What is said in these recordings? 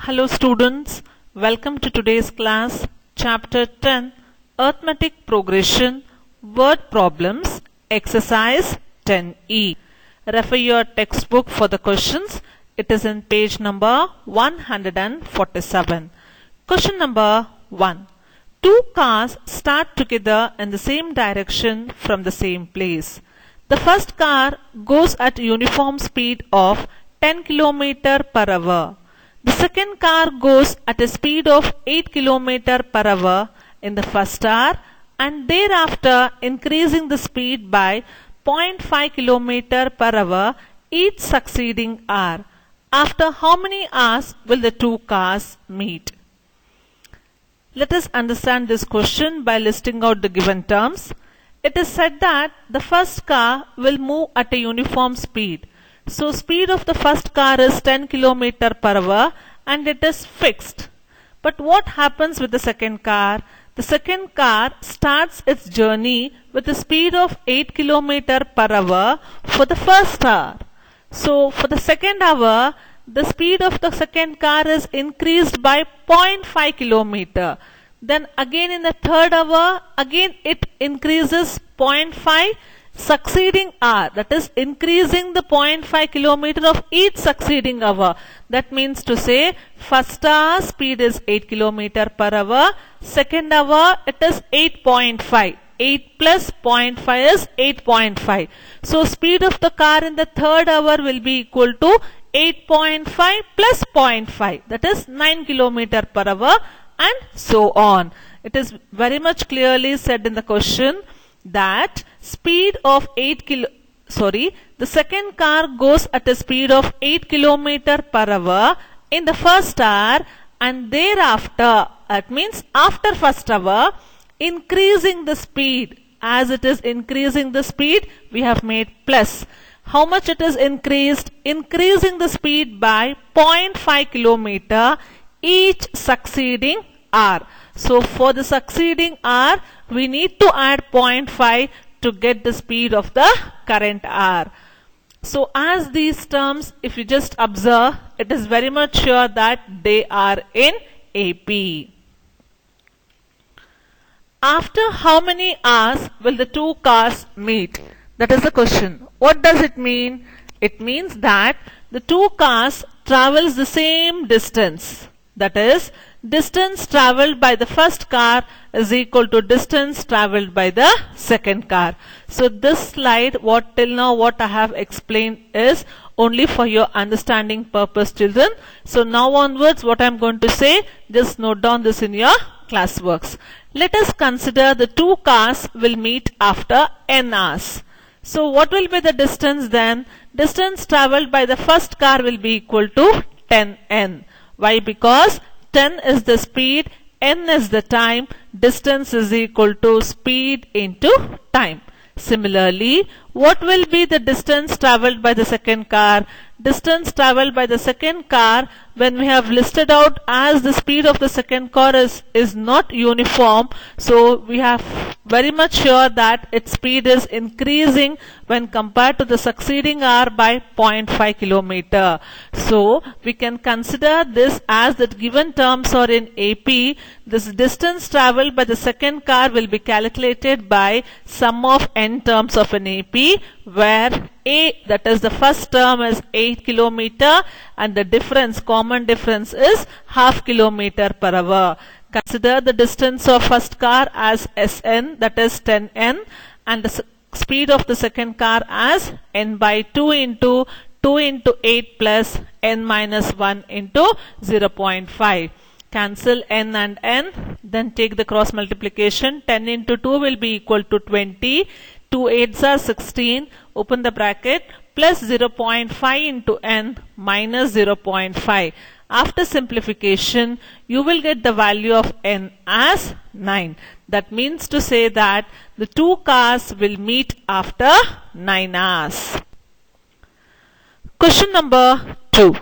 Hello students, welcome to today's class, Chapter 10, Arithmetic Progression, Word Problems, Exercise 10E. Refer your textbook for the questions. It is in page number 147. Question number 1. Two cars start together in the same direction from the same place. The first car goes at uniform speed of 10 km per hour. The second car goes at a speed of 8 km per hour in the first hour and thereafter increasing the speed by 0.5 km per hour each succeeding hour. After how many hours will the two cars meet? Let us understand this question by listing out the given terms. It is said that the first car will move at a uniform speed. So speed of the first car is 10 km per hour and it is fixed. But what happens with the second car? The second car starts its journey with a speed of 8 km per hour for the first hour. So for the second hour, the speed of the second car is increased by 0.5 km. Then again in the third hour, again it increases 0.5 succeeding hour, that is increasing the 0.5 km of each succeeding hour. That means to say first hour speed is 8 km per hour, second hour it is 8.5. 8 plus 0.5 is 8.5. So speed of the car in the third hour will be equal to 8.5 plus 0.5, that is 9 km per hour and so on. It is very much clearly said in the question that speed of the second car goes at a speed of 8 km per hour in the first hour and thereafter, that means after first hour, increasing the speed. As it is increasing the speed, we have made plus. How much it is increased? Increasing the speed by 0.5 km each succeeding hour. So for the succeeding hour, we need to add 0.5 to get the speed of the current hour. So as these terms, if you just observe, it is very much sure that they are in AP. After how many hours will the two cars meet? That is the question. What does it mean? It means that the two cars travels the same distance. That is, distance travelled by the first car is equal to distance travelled by the second car. So this slide, till now what I have explained is only for your understanding purpose, children. So now onwards what I am going to say, just note down this in your classworks. Let us consider the two cars will meet after n hours. So what will be the distance then? Distance travelled by the first car will be equal to 10n. Why? Because 10 is the speed, n is the time, distance is equal to speed into time. Similarly, what will be the distance travelled by the second car? Distance travelled by the second car, when we have listed out as the speed of the second car is not uniform, so we have very much sure that its speed is increasing when compared to the succeeding hour by 0.5 km. So we can consider this as the given terms are in AP. This distance travelled by the second car will be calculated by sum of n terms of an AP, where A, that is the first term, is 8 km and the difference, common difference, is half kilometer per hour. Consider the distance of first car as Sn, that is 10n, and the speed of the second car as n by 2 into 8 plus n minus 1 into 0.5. Cancel n and n, then take the cross multiplication. 10 into 2 will be equal to 20. 2 8s are 16, open the bracket, plus 0.5 into n minus 0.5. After simplification, you will get the value of n as 9. That means to say that the two cars will meet after 9 hours. Question number 2.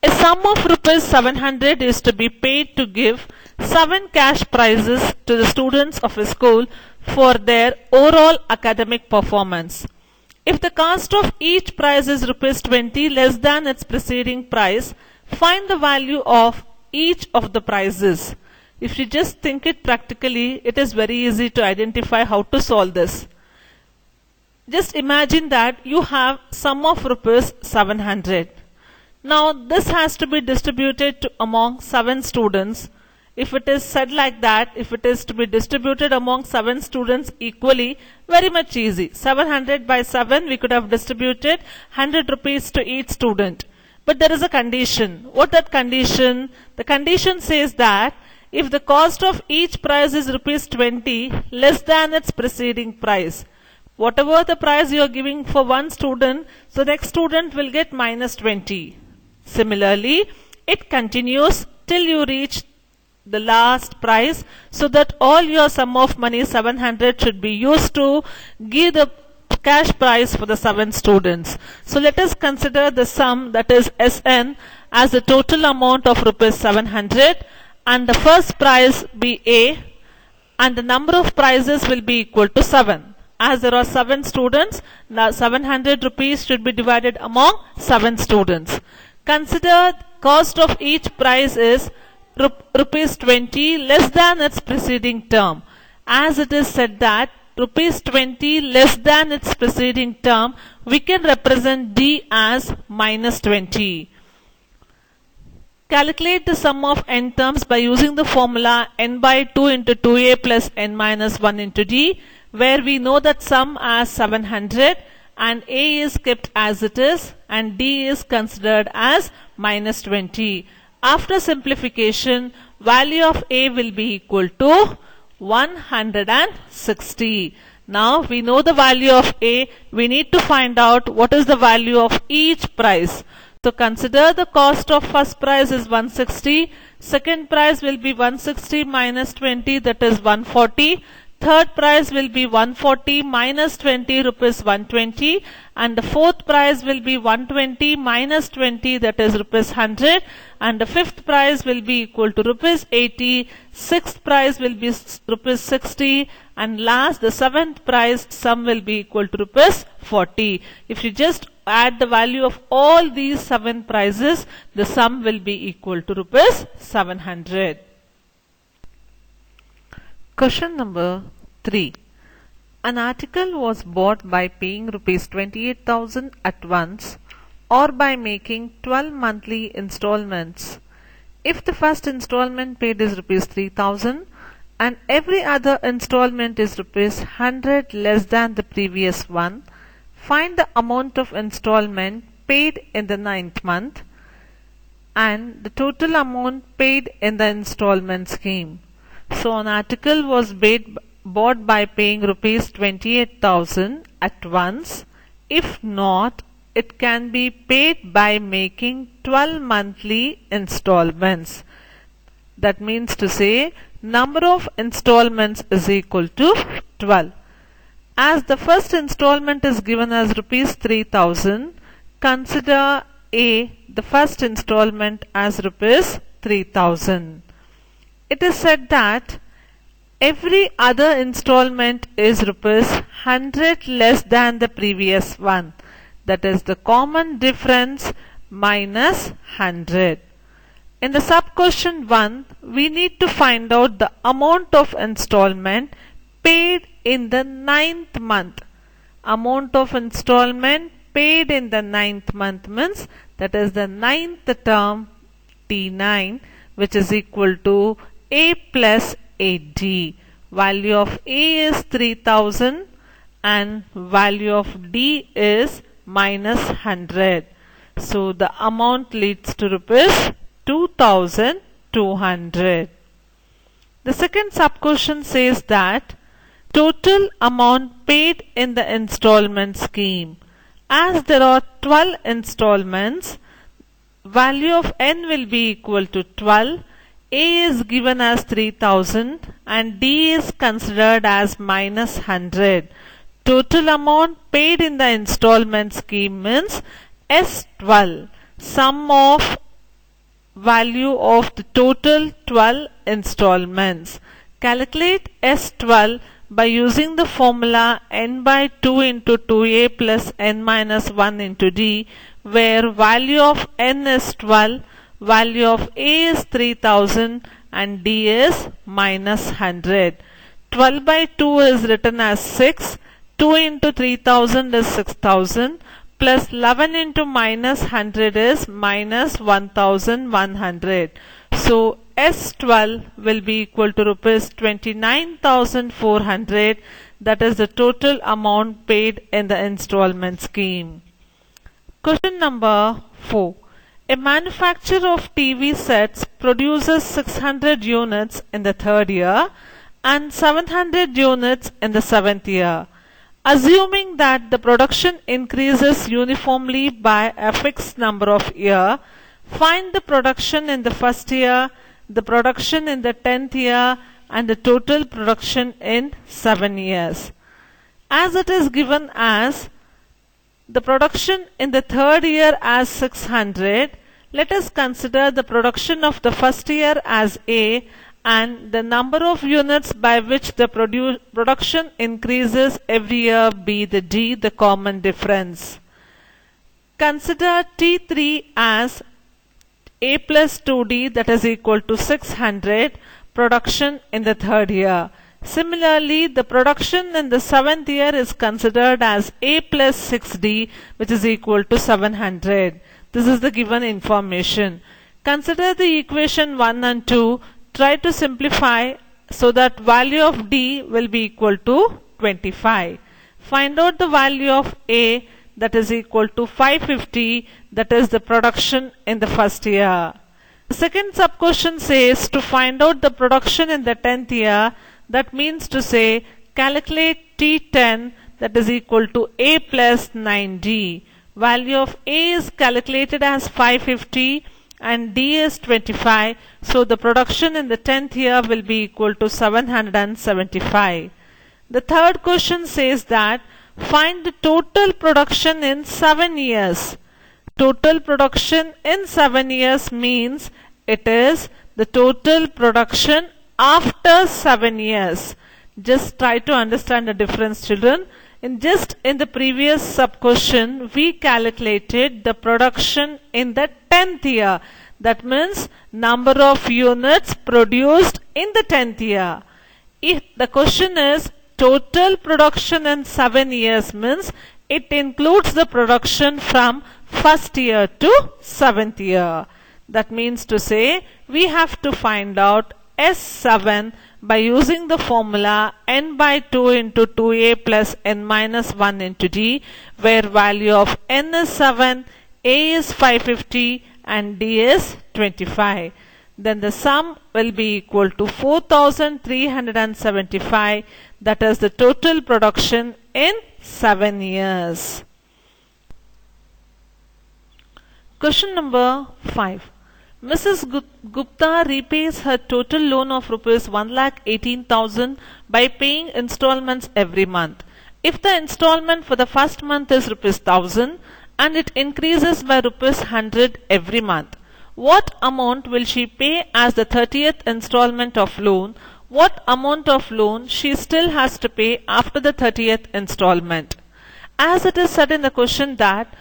A sum of rupees 700 is to be paid to give 7 cash prizes to the students of a school for their overall academic performance. If the cost of each prize is rupees 20 less than its preceding price, Find the value of each of the prices. If you just think it practically, it is very easy to identify how to solve this. Just imagine that you have sum of rupees 700. Now this has to be distributed among 7 students. If it is said like that, if it is to be distributed among 7 students equally, very much easy. 700 by 7, we could have distributed 100 rupees to each student. But there is a condition. What that condition? The condition says that if the cost of each price is rupees 20 less than its preceding price, whatever the price you are giving for one student, so the next student will get minus 20. Similarly, it continues till you reach the last price, so that all your sum of money 700 should be used to give the cash prize for the 7 students. So let us consider the sum, that is Sn, as the total amount of rupees 700, and the first prize be A, and the number of prizes will be equal to 7. As there are 7 students, now 700 rupees should be divided among 7 students. Consider cost of each prize is rupees 20 less than its preceding term. As it is said that rupees 20 less than its preceding term, we can represent D as minus 20. Calculate the sum of n terms by using the formula n by 2 into 2a plus n minus 1 into d, where we know that sum as 700 and a is kept as it is and d is considered as minus 20. After simplification, value of a will be equal to 160. Now we know the value of a, we need to find out what is the value of each price. So consider the cost of first prize is 160, second prize will be 160 minus 20, that is 140. Third prize will be 140 minus 20 rupees 120, and the fourth prize will be 120 minus 20, that is rupees 100, and the fifth prize will be equal to rupees 80, sixth prize will be rupees 60, and last the seventh prize sum will be equal to rupees 40. If you just add the value of all these 7 prizes, the sum will be equal to rupees 700. Question number 3. An article was bought by paying rupees 28,000 at once or by making 12 monthly installments. If the first installment paid is rupees 3,000 and every other installment is rupees 100 less than the previous one, find the amount of installment paid in the 9th month and the total amount paid in the installment scheme. So an article was bought by paying rupees 28,000 at once. If not, it can be paid by making 12 monthly installments. That means to say number of installments is equal to 12. As the first installment is given as rupees 3,000, consider A, the first installment, as rupees 3,000. It is said that every other installment is rupees 100 less than the previous one. That is the common difference minus 100. In the sub question 1, we need to find out the amount of installment paid in the 9th month. Amount of installment paid in the 9th month means that is the 9th term T9, which is equal to A plus AD. Value of A is 3,000 and value of D is minus 100. So the amount leads to rupees 2,200. The second sub question says that total amount paid in the installment scheme. As there are 12 installments, value of n will be equal to 12. A is given as 3,000 and D is considered as minus 100. Total amount paid in the installment scheme means S12, sum of value of the total 12 installments. Calculate S12 by using the formula n by 2 into 2a plus n minus 1 into d, where value of n is 12, value of A is 3000 and D is minus 100. 12 by 2 is written as 6. 2 into 3000 is 6000 plus 11 into minus 100 is minus 1100. So S12 will be equal to rupees 29,400. That is the total amount paid in the installment scheme. Question number 4. A manufacturer of TV sets produces 600 units in the third year and 700 units in the seventh year. Assuming that the production increases uniformly by a fixed number of years, find the production in the first year, the production in the 10th year, and the total production in 7 years. As it is given as the production in the third year as 600, let us consider the production of the first year as A and the number of units by which the production increases every year be the D, the common difference. Consider T3 as A plus 2D, that is equal to 600 production in the third year. Similarly, the production in the seventh year is considered as A plus 6D, which is equal to 700. This is the given information. Consider the equation 1 and 2. Try to simplify so that value of D will be equal to 25. Find out the value of A, that is equal to 550, that is the production in the first year. The second sub-question says to find out the production in the 10th year. That means to say calculate T10, that is equal to A plus 9D. Value of A is calculated as 550 and D is 25. So the production in the 10th year will be equal to 775. The third question says that find the total production in 7 years. Total production in 7 years means it is the total production after 7 years. Just try to understand the difference, children. In the previous sub-question, we calculated the production in the 10th year. That means number of units produced in the 10th year. If the question is total production in 7 years, means it includes the production from first year to 7th year. That means to say we have to find out S7 by using the formula n by 2 into 2a plus n minus 1 into d, where value of n is 7, a is 550 and d is 25. Then the sum will be equal to 4,375, that is the total production in 7 years. Question number 5. Mrs. Gupta repays her total loan of rupees 1,18,000 by paying installments every month. If the installment for the first month is rupees 1,000 and it increases by rupees 100 every month, what amount will she pay as the 30th installment of loan? What amount of loan she still has to pay after the 30th installment? As it is said in the question that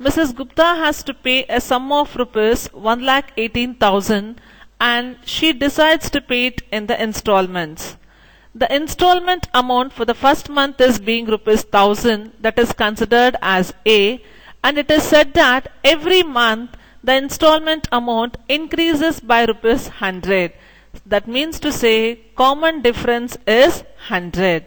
Mrs. Gupta has to pay a sum of rupees 1,18,000 and she decides to pay it in the installments. The installment amount for the first month is being rupees 1,000, that is considered as A, and it is said that every month the installment amount increases by rupees 100. That means to say common difference is 100.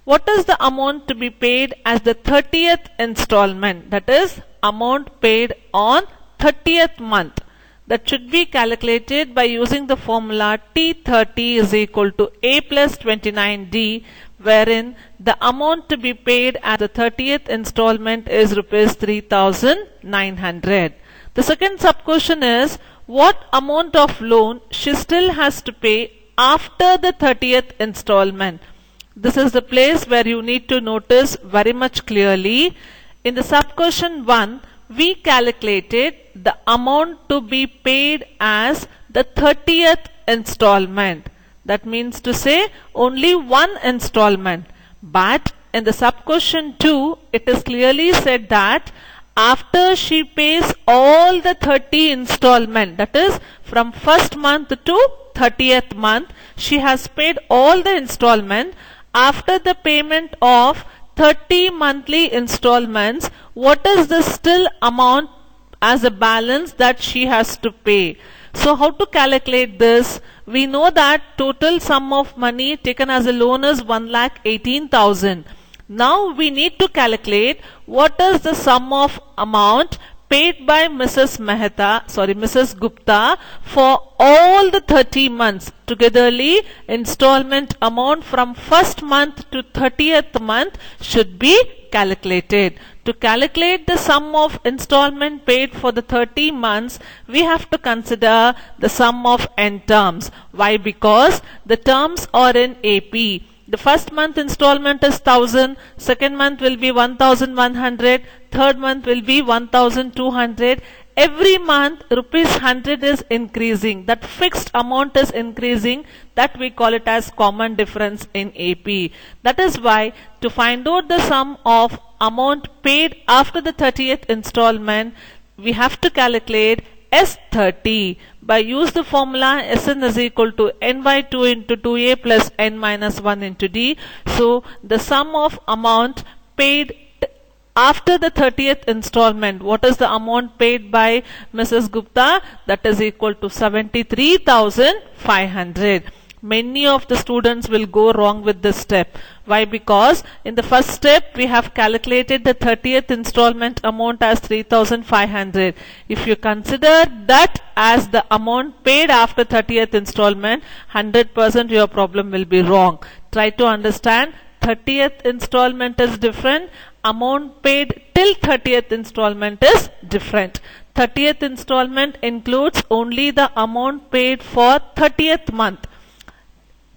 What is the amount to be paid as the 30th installment? That is amount paid on 30th month. That should be calculated by using the formula T30 is equal to A plus 29D, wherein the amount to be paid as the 30th installment is rupees 3,900. The second sub-question is what amount of loan she still has to pay after the 30th installment. This is the place where you need to notice very much clearly. In the sub-question 1, we calculated the amount to be paid as the 30th installment. That means to say only one installment. But in the sub-question 2, it is clearly said that after she pays all the 30 installment, that is from first month to 30th month, she has paid all the installment. After the payment of 30 monthly installments, what is the still amount as a balance that she has to pay? So how to calculate this? We know that total sum of money taken as a loan is 1,18,000. Now we need to calculate what is the sum of amount paid by Mrs. Gupta for all the 30 months. Togetherly, installment amount from first month to 30th month should be calculated. To calculate the sum of installment paid for the 30 months, we have to consider the sum of n terms. Why? Because the terms are in AP. The first month installment is 1000, second month will be 1100, third month will be 1200. Every month rupees 100 is increasing. That fixed amount is increasing. That we call it as common difference in AP. That is why to find out the sum of amount paid after the 30th installment, we have to calculate S30. By use the formula Sn is equal to n by 2 into 2a plus n minus 1 into d. So the sum of amount paid after the 30th installment, what is the amount paid by Mrs. Gupta? That is equal to 73,500. Many of the students will go wrong with this step. Why? Because in the first step we have calculated the 30th installment amount as 3,500. If you consider that as the amount paid after 30th installment, 100% your problem will be wrong. Try to understand. 30th installment is different. Amount paid till 30th installment is different. 30th installment includes only the amount paid for 30th month.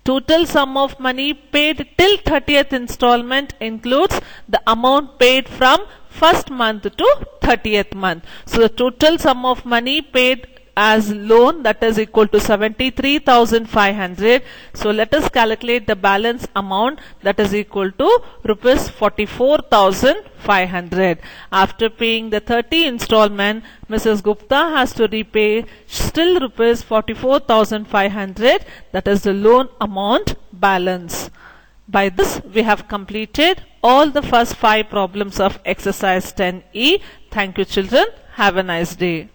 Total sum of money paid till 30th installment includes the amount paid from first month to 30th month. So the total sum of money paid as loan, that is equal to 73,500. So let us calculate the balance amount, that is equal to rupees 44,500. After paying the 30 installment, Mrs. Gupta has to repay still rupees 44,500. That is the loan amount balance. By this we have completed all the first 5 problems of exercise 10E. Thank you children. Have a nice day.